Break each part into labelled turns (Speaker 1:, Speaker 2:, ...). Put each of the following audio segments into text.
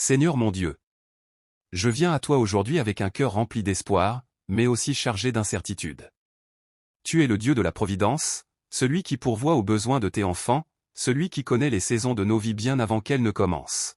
Speaker 1: Seigneur mon Dieu, je viens à toi aujourd'hui avec un cœur rempli d'espoir, mais aussi chargé d'incertitude. Tu es le Dieu de la providence, celui qui pourvoit aux besoins de tes enfants, celui qui connaît les saisons de nos vies bien avant qu'elles ne commencent.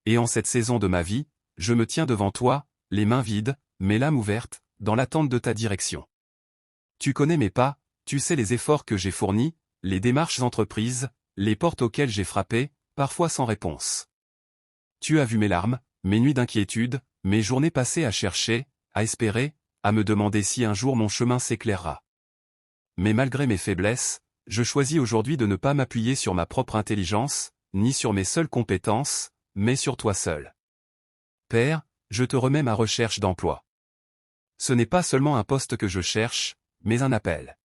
Speaker 1: Et en cette saison de ma vie, je me tiens devant toi, les mains vides, mais l'âme ouverte, dans l'attente de ta direction. Tu connais mes pas, tu sais les efforts que j'ai fournis, les démarches entreprises, les portes auxquelles j'ai frappé, parfois sans réponse. Tu as vu mes larmes, mes nuits d'inquiétude, mes journées passées à chercher, à espérer, à me demander si un jour mon chemin s'éclairera. Mais malgré mes faiblesses, je choisis aujourd'hui de ne pas m'appuyer sur ma propre intelligence, ni sur mes seules compétences, mais sur toi seul. Père, je te remets ma recherche d'emploi. Ce n'est pas seulement un poste que je cherche, mais un appel.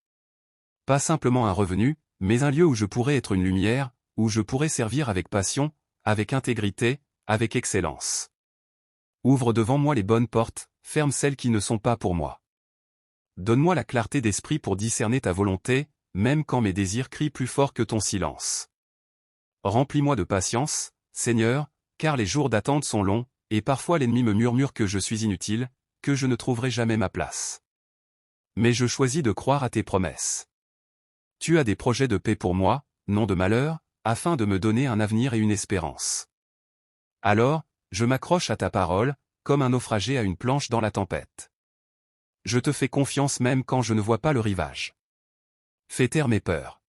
Speaker 1: Pas simplement un revenu, mais un lieu où je pourrais être une lumière, où je pourrais servir avec passion, avec intégrité, avec excellence. Ouvre devant moi les bonnes portes, ferme celles qui ne sont pas pour moi. Donne-moi la clarté d'esprit pour discerner ta volonté, même quand mes désirs crient plus fort que ton silence. Remplis-moi de patience, Seigneur, car les jours d'attente sont longs, et parfois l'ennemi me murmure que je suis inutile, que je ne trouverai jamais ma place. Mais je choisis de croire à tes promesses. Tu as des projets de paix pour moi, non de malheur, afin de me donner un avenir et une espérance. Alors, je m'accroche à ta parole, comme un naufragé à une planche dans la tempête. Je te fais confiance même quand je ne vois pas le rivage. Fais taire mes peurs.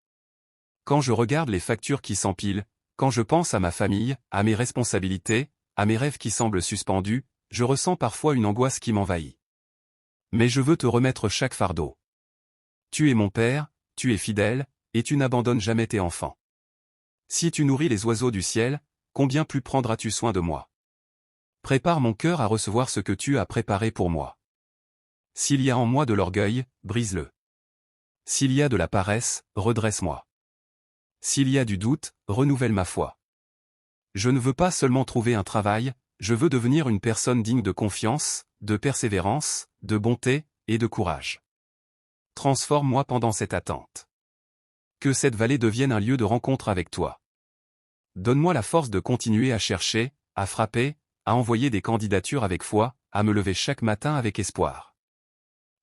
Speaker 1: Quand je regarde les factures qui s'empilent, quand je pense à ma famille, à mes responsabilités, à mes rêves qui semblent suspendus, je ressens parfois une angoisse qui m'envahit. Mais je veux te remettre chaque fardeau. Tu es mon Père, tu es fidèle, et tu n'abandonnes jamais tes enfants. Si tu nourris les oiseaux du ciel, combien plus prendras-tu soin de moi? Prépare mon cœur à recevoir ce que tu as préparé pour moi. S'il y a en moi de l'orgueil, brise-le. S'il y a de la paresse, redresse-moi. S'il y a du doute, renouvelle ma foi. Je ne veux pas seulement trouver un travail, je veux devenir une personne digne de confiance, de persévérance, de bonté, et de courage. Transforme-moi pendant cette attente. Que cette vallée devienne un lieu de rencontre avec toi. Donne-moi la force de continuer à chercher, à frapper, à envoyer des candidatures avec foi, à me lever chaque matin avec espoir.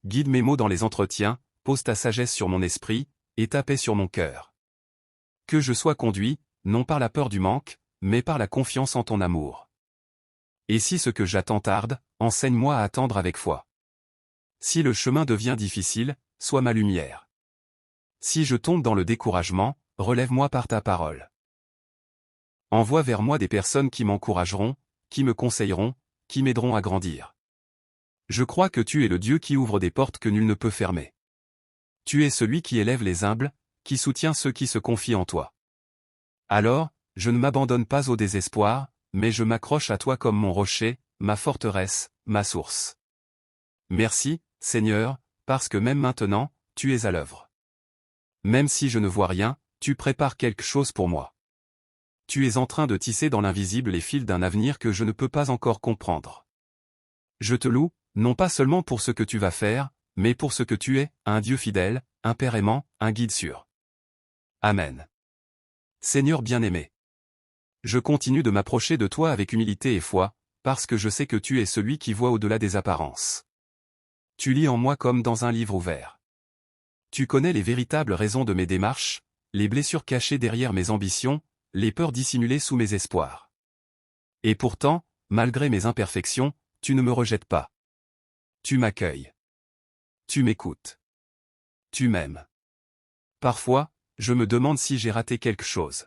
Speaker 1: Guide mes mots dans les entretiens, pose ta sagesse sur mon esprit, et ta paix sur mon cœur. Que je sois conduit, non par la peur du manque, mais par la confiance en ton amour. Et si ce que j'attends tarde, enseigne-moi à attendre avec foi. Si le chemin devient difficile, sois ma lumière. Si je tombe dans le découragement, relève-moi par ta parole. Envoie vers moi des personnes qui m'encourageront, qui me conseilleront, qui m'aideront à grandir. Je crois que tu es le Dieu qui ouvre des portes que nul ne peut fermer. Tu es celui qui élève les humbles, qui soutient ceux qui se confient en toi. Alors, je ne m'abandonne pas au désespoir, mais je m'accroche à toi comme mon rocher, ma forteresse, ma source. Merci, Seigneur, parce que même maintenant, tu es à l'œuvre. Même si je ne vois rien, tu prépares quelque chose pour moi. Tu es en train de tisser dans l'invisible les fils d'un avenir que je ne peux pas encore comprendre. Je te loue, non pas seulement pour ce que tu vas faire, mais pour ce que tu es, un Dieu fidèle, un Père aimant, un guide sûr. Amen. Seigneur bien-aimé. Je continue de m'approcher de toi avec humilité et foi, parce que je sais que tu es celui qui voit au-delà des apparences. Tu lis en moi comme dans un livre ouvert. Tu connais les véritables raisons de mes démarches, les blessures cachées derrière mes ambitions, les peurs dissimulées sous mes espoirs. Et pourtant, malgré mes imperfections, tu ne me rejettes pas. Tu m'accueilles. Tu m'écoutes. Tu m'aimes. Parfois, je me demande si j'ai raté quelque chose.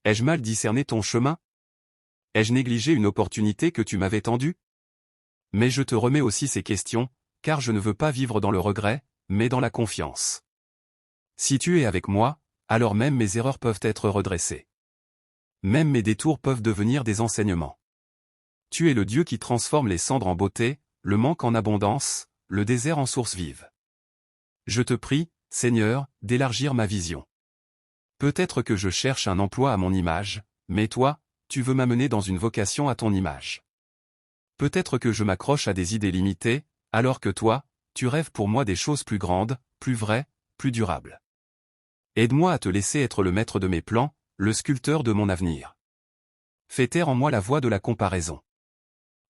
Speaker 1: Ai-je mal discerné ton chemin? Ai-je négligé une opportunité que tu m'avais tendue? Mais je te remets aussi ces questions, car je ne veux pas vivre dans le regret, mais dans la confiance. Si tu es avec moi, alors même mes erreurs peuvent être redressées. Même mes détours peuvent devenir des enseignements. Tu es le Dieu qui transforme les cendres en beauté, le manque en abondance, le désert en source vive. Je te prie, Seigneur, d'élargir ma vision. Peut-être que je cherche un emploi à mon image, mais toi, tu veux m'amener dans une vocation à ton image. Peut-être que je m'accroche à des idées limitées, alors que toi, tu rêves pour moi des choses plus grandes, plus vraies, plus durables. Aide-moi à te laisser être le maître de mes plans, le sculpteur de mon avenir. fais taire en moi la voix de la comparaison.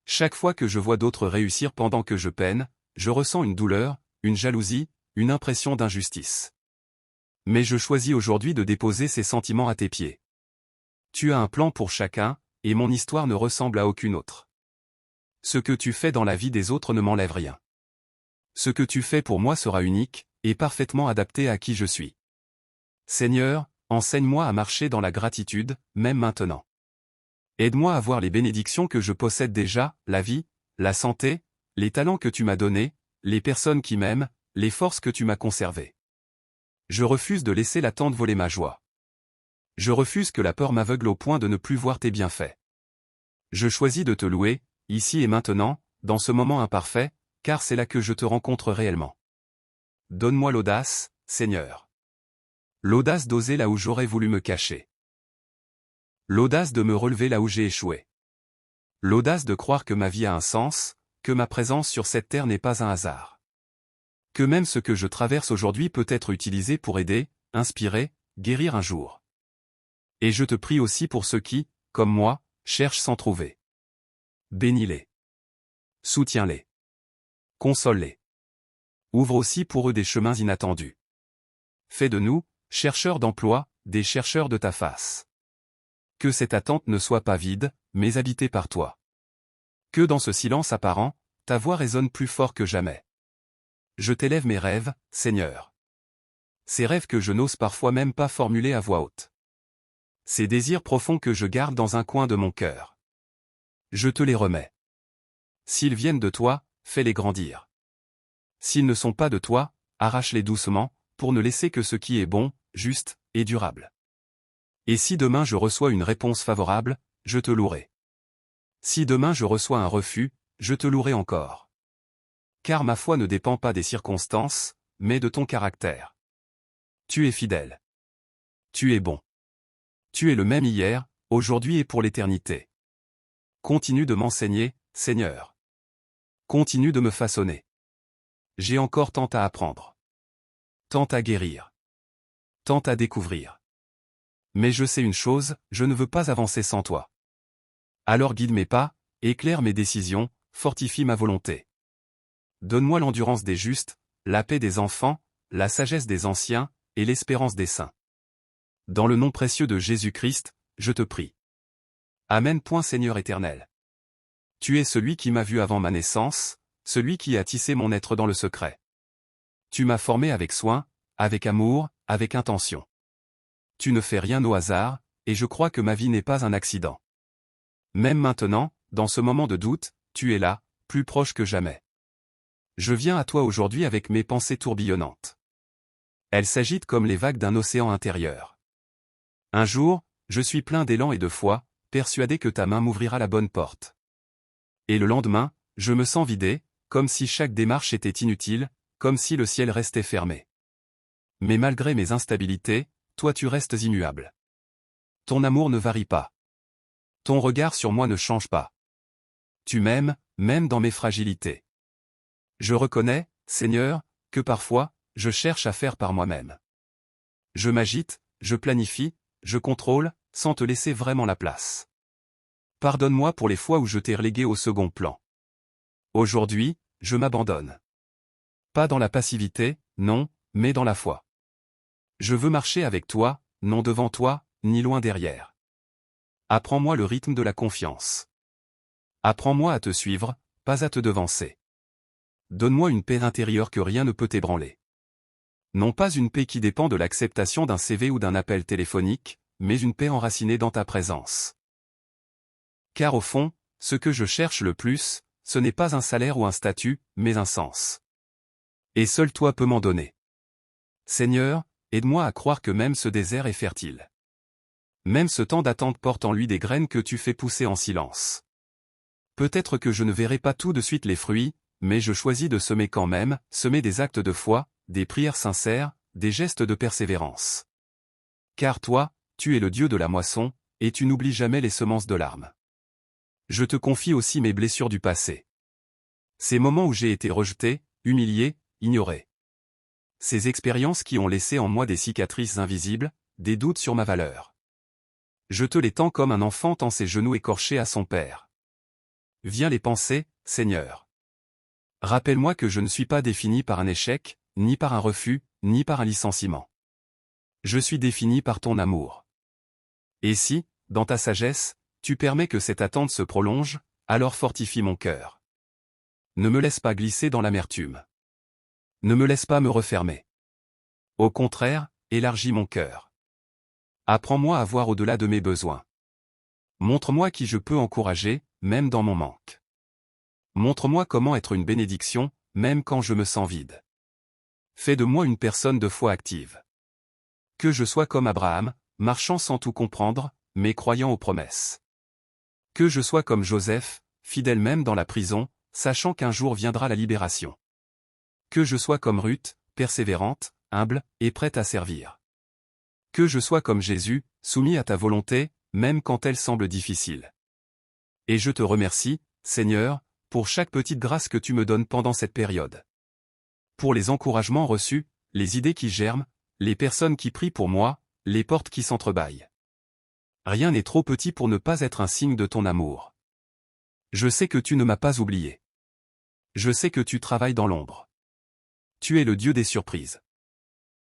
Speaker 1: Chaque fois que je vois d'autres réussir pendant que je peine, je ressens une douleur, une jalousie, une impression d'injustice. Mais je choisis aujourd'hui de déposer ces sentiments à tes pieds. Tu as un plan pour chacun, et mon histoire ne ressemble à aucune autre. Ce que tu fais dans la vie des autres ne m'enlève rien. Ce que tu fais pour moi sera unique, et parfaitement adapté à qui je suis. Seigneur, enseigne-moi à marcher dans la gratitude, même maintenant. Aide-moi à voir les bénédictions que je possède déjà, la vie, la santé, les talents que tu m'as donnés, les personnes qui m'aiment, les forces que tu m'as conservées. Je refuse de laisser l'attente voler ma joie. Je refuse que la peur m'aveugle au point de ne plus voir tes bienfaits. Je choisis de te louer, ici et maintenant, dans ce moment imparfait, car c'est là que je te rencontre réellement. Donne-moi l'audace, Seigneur. L'audace d'oser là où j'aurais voulu me cacher. L'audace de me relever là où j'ai échoué. L'audace de croire que ma vie a un sens, que ma présence sur cette terre n'est pas un hasard. Que même ce que je traverse aujourd'hui peut être utilisé pour aider, inspirer, guérir un jour. Et je te prie aussi pour ceux qui, comme moi, cherchent sans trouver. Bénis-les. Soutiens-les. Console-les. Ouvre aussi pour eux des chemins inattendus. Fais de nous, chercheurs d'emploi, des chercheurs de ta face. Que cette attente ne soit pas vide, mais habitée par toi. Que dans ce silence apparent, ta voix résonne plus fort que jamais. Je t'élève mes rêves, Seigneur. Ces rêves que je n'ose parfois même pas formuler à voix haute. Ces désirs profonds que je garde dans un coin de mon cœur. Je te les remets. S'ils viennent de toi, fais-les grandir. S'ils ne sont pas de toi, arrache-les doucement, pour ne laisser que ce qui est bon, juste, et durable. Et si demain je reçois une réponse favorable, je te louerai. Si demain je reçois un refus, je te louerai encore. Car ma foi ne dépend pas des circonstances, mais de ton caractère. Tu es fidèle. Tu es bon. Tu es le même hier, aujourd'hui et pour l'éternité. Continue de m'enseigner, Seigneur. Continue de me façonner. J'ai encore tant à apprendre. Tant à guérir. Tant à découvrir. Mais je sais une chose, je ne veux pas avancer sans toi. Alors guide mes pas, éclaire mes décisions, fortifie ma volonté. Donne-moi l'endurance des justes, la paix des enfants, la sagesse des anciens, et l'espérance des saints. Dans le nom précieux de Jésus-Christ, je te prie. Amen. Seigneur éternel. Tu es celui qui m'a vu avant ma naissance, celui qui a tissé mon être dans le secret. Tu m'as formé avec soin, avec amour, avec intention. Tu ne fais rien au hasard, et je crois que ma vie n'est pas un accident. Même maintenant, dans ce moment de doute, tu es là, plus proche que jamais. Je viens à toi aujourd'hui avec mes pensées tourbillonnantes. Elles s'agitent comme les vagues d'un océan intérieur. Un jour, je suis plein d'élan et de foi, persuadé que ta main m'ouvrira la bonne porte. Et le lendemain, je me sens vidé, comme si chaque démarche était inutile, comme si le ciel restait fermé. Mais malgré mes instabilités, toi tu restes immuable. Ton amour ne varie pas. Ton regard sur moi ne change pas. Tu m'aimes, même dans mes fragilités. Je reconnais, Seigneur, que parfois, je cherche à faire par moi-même. Je m'agite, je planifie, je contrôle, sans te laisser vraiment la place. Pardonne-moi pour les fois où je t'ai relégué au second plan. Aujourd'hui, je m'abandonne. Pas dans la passivité, non, mais dans la foi. Je veux marcher avec toi, non devant toi, ni loin derrière. Apprends-moi le rythme de la confiance. Apprends-moi à te suivre, pas à te devancer. Donne-moi une paix intérieure que rien ne peut ébranler. Non pas une paix qui dépend de l'acceptation d'un CV ou d'un appel téléphonique, mais une paix enracinée dans ta présence. Car au fond, ce que je cherche le plus, ce n'est pas un salaire ou un statut, mais un sens. Et seul toi peux m'en donner. Seigneur, aide-moi à croire que même ce désert est fertile. Même ce temps d'attente porte en lui des graines que tu fais pousser en silence. Peut-être que je ne verrai pas tout de suite les fruits, mais je choisis de semer quand même, semer des actes de foi, des prières sincères, des gestes de persévérance. Car toi, tu es le Dieu de la moisson, et tu n'oublies jamais les semences de larmes. Je te confie aussi mes blessures du passé. Ces moments où j'ai été rejeté, humilié, ignoré. Ces expériences qui ont laissé en moi des cicatrices invisibles, des doutes sur ma valeur. Je te les tends comme un enfant tend ses genoux écorchés à son père. Viens les pensées, Seigneur. Rappelle-moi que je ne suis pas défini par un échec, ni par un refus, ni par un licenciement. Je suis défini par ton amour. Et si, dans ta sagesse, tu permets que cette attente se prolonge, alors fortifie mon cœur. Ne me laisse pas glisser dans l'amertume. Ne me laisse pas me refermer. Au contraire, élargis mon cœur. Apprends-moi à voir au-delà de mes besoins. Montre-moi qui je peux encourager, même dans mon manque. Montre-moi comment être une bénédiction, même quand je me sens vide. Fais de moi une personne de foi active. Que je sois comme Abraham, marchant sans tout comprendre, mais croyant aux promesses. Que je sois comme Joseph, fidèle même dans la prison, sachant qu'un jour viendra la libération. Que je sois comme Ruth, persévérante, humble, et prête à servir. Que je sois comme Jésus, soumis à ta volonté, même quand elle semble difficile. Et je te remercie, Seigneur, pour chaque petite grâce que tu me donnes pendant cette période. Pour les encouragements reçus, les idées qui germent, les personnes qui prient pour moi, les portes qui s'entrebâillent. Rien n'est trop petit pour ne pas être un signe de ton amour. Je sais que tu ne m'as pas oublié. Je sais que tu travailles dans l'ombre. Tu es le Dieu des surprises.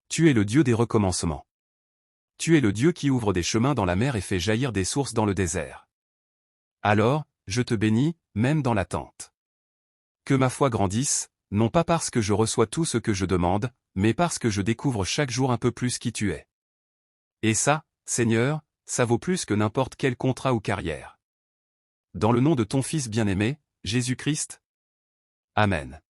Speaker 1: Tu es le Dieu des recommencements. Tu es le Dieu qui ouvre des chemins dans la mer et fait jaillir des sources dans le désert. Alors, je te bénis, même dans l'attente. Que ma foi grandisse, non pas parce que je reçois tout ce que je demande, mais parce que je découvre chaque jour un peu plus qui tu es. Et ça, Seigneur, ça vaut plus que n'importe quel contrat ou carrière. Dans le nom de ton Fils bien-aimé, Jésus-Christ. Amen.